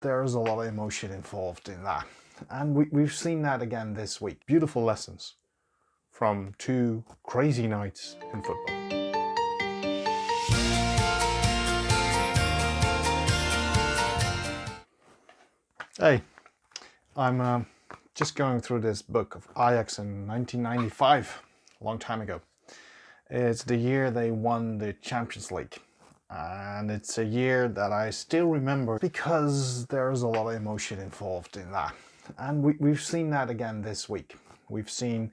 There's a lot of emotion involved in that. And we've seen that again this week. Beautiful lessons from two crazy nights in football. Hey, I'm just going through this book of Ajax in 1995, a long time ago. It's the year they won the Champions League. And it's a year that I still remember because there's a lot of emotion involved in that. And we've seen that again this week. We've seen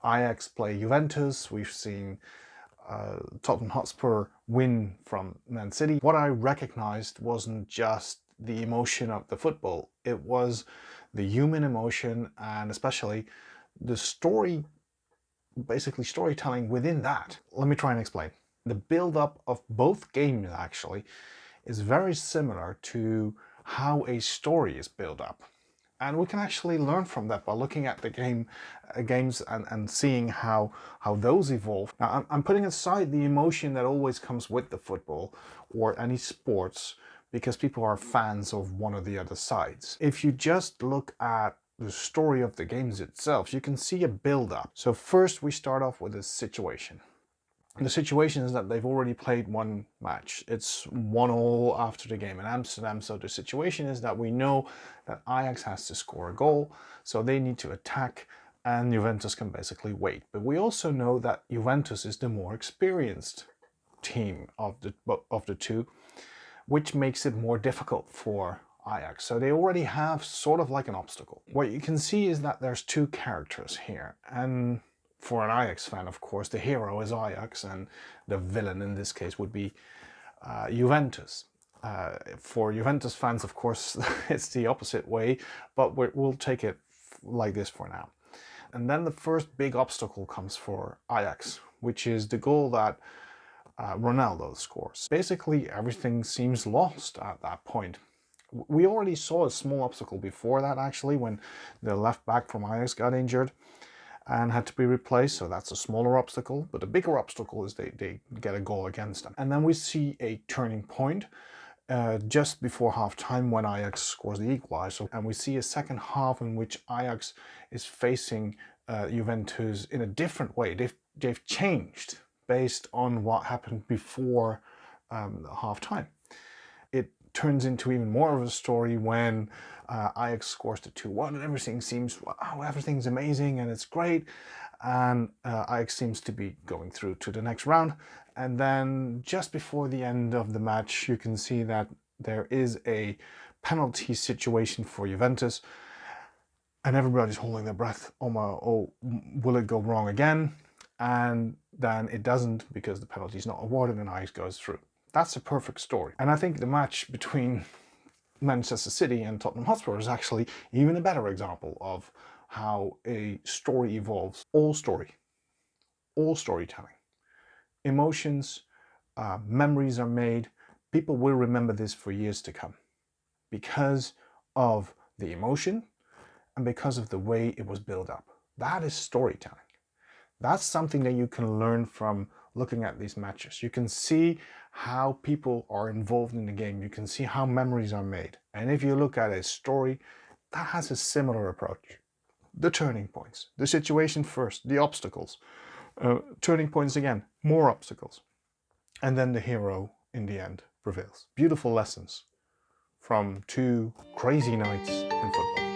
Ajax play Juventus. We've seen Tottenham Hotspur win from Man City. What I recognized wasn't just the emotion of the football. It was the human emotion and especially the story, basically storytelling within that. Let me try and explain. The build-up of both games actually is very similar to how a story is built up. And we can actually learn from that by looking at the games and seeing how those evolve. Now, I'm putting aside the emotion that always comes with the football or any sports because people are fans of one or the other sides. If you just look at the story of the games itself, you can see a build-up. So first we start off with a situation. The situation is that they've already played one match. It's 1-1 after the game in Amsterdam. So the situation is that we know that Ajax has to score a goal, so they need to attack and Juventus can basically wait. But we also know that Juventus is the more experienced team of the two, which makes it more difficult for Ajax. So they already have sort of like an obstacle. What you can see is that there's two characters here, and for an Ajax fan, of course, the hero is Ajax and the villain in this case would be Juventus. For Juventus fans, of course, it's the opposite way, but we'll take it like this for now. And then the first big obstacle comes for Ajax, which is the goal that Ronaldo scores. Basically, everything seems lost at that point. We already saw a small obstacle before that, actually, when the left back from Ajax got injured and had to be replaced, so that's a smaller obstacle. But the bigger obstacle is they get a goal against them. And then we see a turning point just before half-time when Ajax scores the equalizer. And we see a second half in which Ajax is facing Juventus in a different way. They've changed based on what happened before half-time. It turns into even more of a story when Ajax scores the 2-1 and everything seems, wow, everything's amazing and it's great. And Ajax seems to be going through to the next round. And then just before the end of the match, you can see that there is a penalty situation for Juventus. And everybody's holding their breath. Oh, will it go wrong again? And then it doesn't because the penalty is not awarded and Ajax goes through. That's a perfect story. And I think the match between Manchester City and Tottenham Hotspur is actually even a better example of how a story evolves. All storytelling. Emotions, memories are made. People will remember this for years to come because of the emotion and because of the way it was built up. That is storytelling. That's something that you can learn from looking at these matches. You can see how people are involved in the game. You can see how memories are made. And if you look at a story, that has a similar approach. The turning points, the situation first, the obstacles, turning points again, more obstacles. And then the hero in the end prevails. Beautiful lessons from two crazy nights in football.